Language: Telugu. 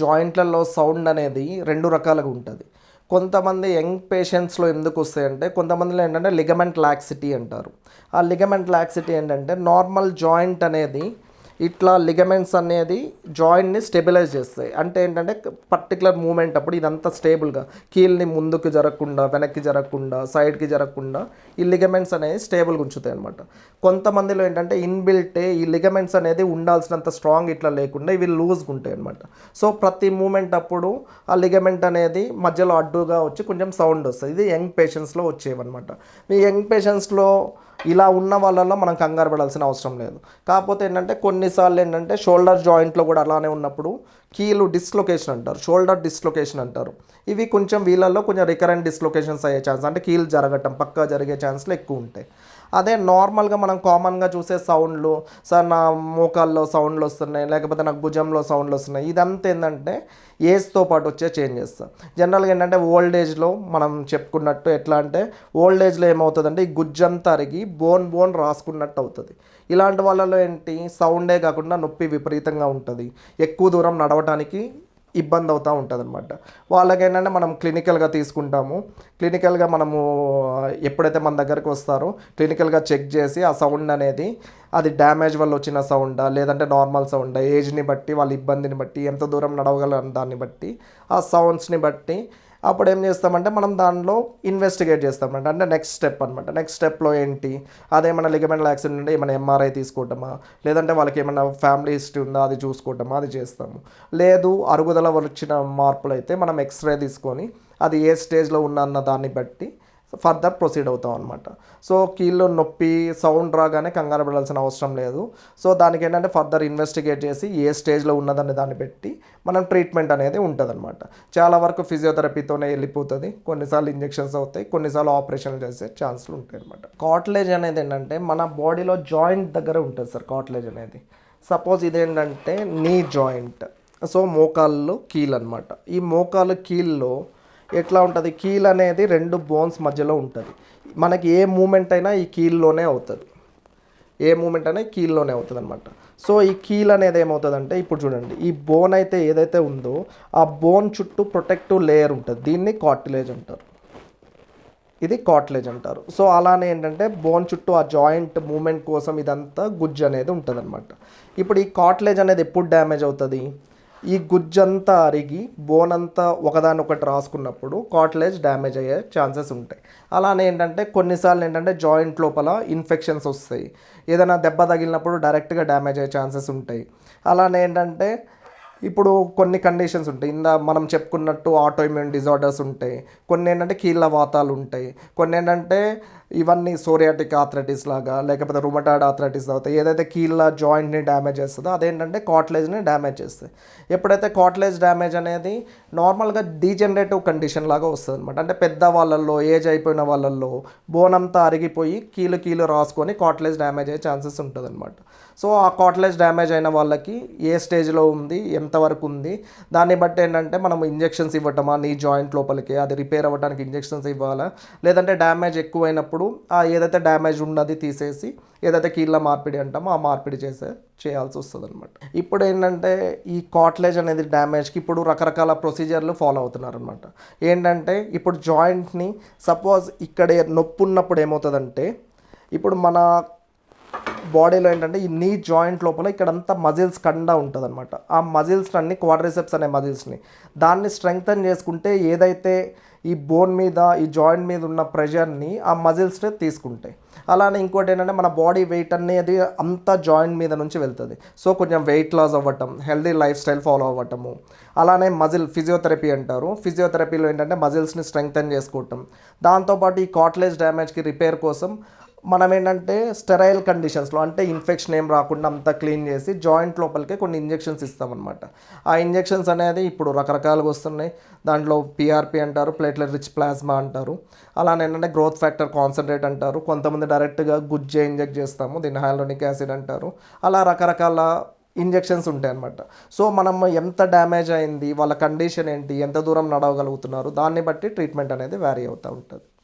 జాయింట్లలో సౌండ్ అనేది 2 రకాలుగా ఉంటది. కొంతమంది యంగ్ పేషెంట్స్‌లో ఎందుకొస్తాయంటే, కొంతమందిలో ఏంటంటే లిగమెంట్ లాక్సిటీ అంటారు. ఆ లిగమెంట్ లాక్సిటీ ఏంటంటే, నార్మల్ జాయింట్ అనేది ఇట్లా లిగమెంట్స్ అనేది జాయింట్‌ని స్టెబిలైజ్ చేస్తాయి. అంటే ఏంటంటే పర్టిక్యులర్ మూవ్‌మెంట్ అప్పుడు ఇదంతా స్టేబుల్‌గా కీల్‌ని ముందుకు జరగకుండా, వెనక్కి జరగకుండా, సైడ్‌కి జరగకుండా ఈ లిగమెంట్స్ అనేవి స్టేబుల్‌గా ఉంచుతాయన్నమాట. కొంతమందిలో ఏంటంటే ఇన్‌బిల్టే ఈ లిగమెంట్స్ అనేది ఉండాల్సినంత స్ట్రాంగ్ ఇట్లా లేకుండా ఇవి లూజ్‌గా ఉంటాయన్నమాట. సో ప్రతి మూవ్‌మెంట్ అప్పుడు ఆ లిగమెంట్ అనేది మధ్యలో అడ్డుగా వచ్చి కొంచెం సౌండ్ వస్తది. ఇది యంగ్ పేషెంట్స్‌లో వచ్చేవన్నమాట. ఈ యంగ్ పేషెంట్స్‌లో ఇలా ఉన్న వాళ్ళలో మనం కంగారు పడాల్సిన అవసరం లేదు. కాకపోతే ఏంటంటే కొన్నిసార్లు ఏంటంటే షోల్డర్ జాయింట్లో కూడా అలానే ఉన్నప్పుడు కీలు డిస్లొకేషన్ అంటారు, షోల్డర్ డిస్లొకేషన్ అంటారు. ఇవి కొంచెం వీళ్ళల్లో కొంచెం రికరెంట్ డిస్లొకేషన్స్ అయ్యే ఛాన్స్, అంటే కీలు జరగటం పక్కా జరిగే ఛాన్స్లు ఎక్కువ ఉంటాయి. అదే నార్మల్గా మనం కామన్గా చూసే సౌండ్లు, సార్ నా మోకాల్లో సౌండ్లు వస్తున్నాయి, లేకపోతే నాకు భుజంలో సౌండ్లు వస్తున్నాయి, ఇదంతా ఏంటంటే ఏజ్తో పాటు వచ్చే చేంజెస్. జనరల్గా ఏంటంటే ఓల్డ్ ఏజ్లో మనం చెప్పుకున్నట్టు ఎట్లా అంటే ఓల్డ్ ఏజ్లో ఏమవుతుందంటే ఈ గుజ్జంతా అరిగి బోన్ రాసుకున్నట్టు అవుతుంది. ఇలాంటి వాళ్ళలో ఏంటి సౌండే కాకుండా నొప్పి విపరీతంగా ఉంటుంది, ఎక్కువ దూరం నడవటానికి ఇబ్బంది అవుతూ ఉంటుంది అనమాట. వాళ్ళకి ఏంటంటే మనం క్లినికల్గా తీసుకుంటాము. క్లినికల్గా మనము ఎప్పుడైతే మన దగ్గరకు వస్తారో క్లినికల్గా చెక్ చేసి ఆ సౌండ్ అనేది అది డ్యామేజ్ వల్ల వచ్చిన సౌండా లేదంటే నార్మల్ సౌండా, ఏజ్ని బట్టి వాళ్ళ ఇబ్బందిని బట్టి ఎంత దూరం నడవగలరు దాన్ని బట్టి ఆ సౌండ్స్ని బట్టి అప్పుడు ఏం చేస్తామంటే మనం దానిలో ఇన్వెస్టిగేట్ చేస్తామంట. అంటే నెక్స్ట్ స్టెప్ అనమాట. నెక్స్ట్ స్టెప్లో ఏంటి, అదేమన్నా లిగమెంటల్ యాక్సిడెంట్ ఉంటే ఏమైనా ఎంఆర్ఐ తీసుకోవటమా, లేదంటే వాళ్ళకి ఏమైనా ఫ్యామిలీ హిస్టరీ ఉందా అది చూసుకోవటమా, అది చేస్తాము. లేదు అరుగుదల వచ్చిన మార్పులు అయితే మనం ఎక్స్రే తీసుకొని అది ఏ స్టేజ్లో ఉన్న దాన్ని బట్టి ఫర్దర్ ప్రొసీడ్ అవుతాం అనమాట. సో కీళ్ళు నొప్పి సౌండ్ రాగానే కంగారు పడాల్సిన అవసరం లేదు. సో దానికి ఏంటంటే ఫర్దర్ ఇన్వెస్టిగేట్ చేసి ఏ స్టేజ్లో ఉన్నదని దాన్ని పెట్టి మనం ట్రీట్మెంట్ అనేది ఉంటుంది అనమాట. చాలా వరకు ఫిజియోథెరపీతోనే వెళ్ళిపోతుంది, కొన్నిసార్లు ఇంజెక్షన్స్ అవుతాయి, కొన్నిసార్లు ఆపరేషన్లు చేసే ఛాన్సులు ఉంటాయి అనమాట. కాట్లేజ్ అనేది ఏంటంటే మన బాడీలో జాయింట్ దగ్గర ఉంటుంది సార్ కాట్లేజ్ అనేది. సపోజ్ ఇదేంటంటే నీ జాయింట్, సో మోకాళ్ళు కీల్ అనమాట. ఈ మోకాలు కీల్లో ఎట్లా ఉంటుంది, కీల్ అనేది 2 బోన్స్ మధ్యలో ఉంటుంది. మనకి ఏ మూమెంట్ అయినా ఈ కీల్లోనే అవుతుంది, ఏ మూమెంట్ అయినా ఈ కీల్లోనే అవుతుంది అనమాట. సో ఈ కీల్ అనేది ఏమవుతుందంటే ఇప్పుడు చూడండి, ఈ బోన్ అయితే ఏదైతే ఉందో ఆ బోన్ చుట్టూ ప్రొటెక్టివ్ లేయర్ ఉంటుంది, దీన్ని కార్టిలేజ్ అంటారు, ఇది కార్టిలేజ్ అంటారు. సో అలానే ఏంటంటే బోన్ చుట్టూ ఆ జాయింట్ మూమెంట్ కోసం ఇదంతా గుజ్జు అనేది ఉంటుంది అనమాట. ఇప్పుడు ఈ కార్టిలేజ్ అనేది ఎప్పుడు డ్యామేజ్ అవుతుంది, ఈ గుజ్జంతా అరిగి బోన్ అంతా ఒకదానొకటి రాసుకున్నప్పుడు కార్టిలేజ్ డ్యామేజ్ అయ్యే ఛాన్సెస్ ఉంటాయి. అలానే ఏంటంటే కొన్నిసార్లు ఏంటంటే జాయింట్ లోపల ఇన్ఫెక్షన్స్ వస్తాయి, ఏదైనా దెబ్బ తగిలినప్పుడు డైరెక్ట్గా డ్యామేజ్ అయ్యే ఛాన్సెస్ ఉంటాయి. అలానే ఏంటంటే ఇప్పుడు కొన్ని కండిషన్స్ ఉంటాయి, మనం చెప్పుకున్నట్టు ఆటో ఇమ్యూన్ డిజార్డర్స్ ఉంటాయి, కొన్ని ఏంటంటే కీళ్ళ వాతాలు ఉంటాయి, కొన్ని ఏంటంటే ఇవన్నీ సోరియాటిక్ ఆర్థరైటిస్ లాగా లేకపోతే రుమటాయిడ్ ఆర్థరైటిస్ అవుతాయి. ఏదైతే కీళ్ళ జాయింట్ని డ్యామేజ్ చేస్తుందో అదేంటంటే కార్టిలేజ్ని డ్యామేజ్ చేస్తాయి. ఎప్పుడైతే కార్టిలేజ్ డ్యామేజ్ అనేది నార్మల్గా డీజనరేటివ్ కండిషన్ లాగా వస్తుంది అనమాట. అంటే పెద్ద వాళ్ళల్లో ఏజ్ అయిపోయిన వాళ్ళల్లో బోన్ అంతా అరిగిపోయి కీలు రాసుకొని కార్టిలేజ్ డ్యామేజ్ అయ్యే ఛాన్సెస్ ఉంటుంది అనమాట. సో ఆ కార్టిలేజ్ డ్యామేజ్ అయిన వాళ్ళకి ఏ స్టేజ్లో ఉంది, ఎంతవరకు ఉంది, దాన్ని బట్టి ఏంటంటే మనం ఇంజెక్షన్స్ ఇవ్వటమా నీ జాయింట్ లోపలికి, అది రిపేర్ అవ్వడానికి ఇంజెక్షన్స్ ఇవ్వాలా, లేదంటే డ్యామేజ్ ఎక్కువైనప్పుడు ఆ ఏదైతే డ్యామేజ్ ఉన్నది తీసేసి ఏదైతే కీళ్ళ మార్పిడి అంటామో ఆ మార్పిడి చేయాల్సి వస్తుంది అనమాట. ఇప్పుడు ఏంటంటే ఈ కార్టిలేజ్ అనేది డ్యామేజ్కి ఇప్పుడు రకరకాల ప్రొసీజర్లు ఫాలో అవుతున్నారు అనమాట. ఏంటంటే ఇప్పుడు జాయింట్ని సపోజ్ ఇక్కడ నొప్పి ఉన్నప్పుడు ఏమవుతుందంటే ఇప్పుడు మన బాడీలో ఏంటంటే ఈ నీ జాయింట్ లోపల ఇక్కడంతా మజిల్స్ కండా ఉంటుంది అనమాట. ఆ మజిల్స్ అన్ని క్వాడ్రిసెప్స్ అనే మజిల్స్ని దాన్ని స్ట్రెంగ్తన్ చేసుకుంటే ఏదైతే ఈ బోన్ మీద ఈ జాయింట్ మీద ఉన్న ప్రెషర్ని ఆ మజిల్స్నే తీసుకుంటాయి. అలానే ఇంకోటి ఏంటంటే మన బాడీ వెయిట్ అనేది అంతా జాయింట్ మీద నుంచి వెళ్తుంది. సో కొంచెం వెయిట్ లాస్ అవ్వటం, హెల్దీ లైఫ్ స్టైల్ ఫాలో అవ్వటము, అలానే మజిల్ ఫిజియోథెరపీ అంటారు. ఫిజియోథెరపీలో ఏంటంటే మజిల్స్ని స్ట్రెంగ్తన్ చేసుకోవటం, దాంతోపాటు ఈ కార్టిలేజ్ డ్యామేజ్కి రిపేర్ కోసం మనం ఏంటంటే స్టెరైల్ కండిషన్స్లో అంటే ఇన్ఫెక్షన్ ఏం రాకుండా అంతా క్లీన్ చేసి జాయింట్ లోపలికి కొన్ని ఇంజెక్షన్స్ ఇస్తామన్నమాట. ఆ ఇంజెక్షన్స్ అనేది ఇప్పుడు రకరకాలుగా వస్తున్నాయి. దాంట్లో పిఆర్పి అంటారు, ప్లేట్లెట్ రిచ్ ప్లాస్మా అంటారు, అలానే ఏంటంటే గ్రోత్ ఫ్యాక్టర్ కాన్సన్ట్రేట్ అంటారు, కొంతమంది డైరెక్ట్గా గుజ్జే ఇంజెక్ట్ చేస్తాము, దీన్ని హైలోనిక్ యాసిడ్ అంటారు. అలా రకరకాల ఇంజెక్షన్స్ ఉంటాయి అన్నమాట. సో మనం ఎంత డ్యామేజ్ అయింది, వాళ్ళ కండిషన్ ఏంటి, ఎంత దూరం నడవగలుగుతున్నారు, దాన్ని బట్టి ట్రీట్మెంట్ అనేది వ్యారీ అవుతూ ఉంటుంది.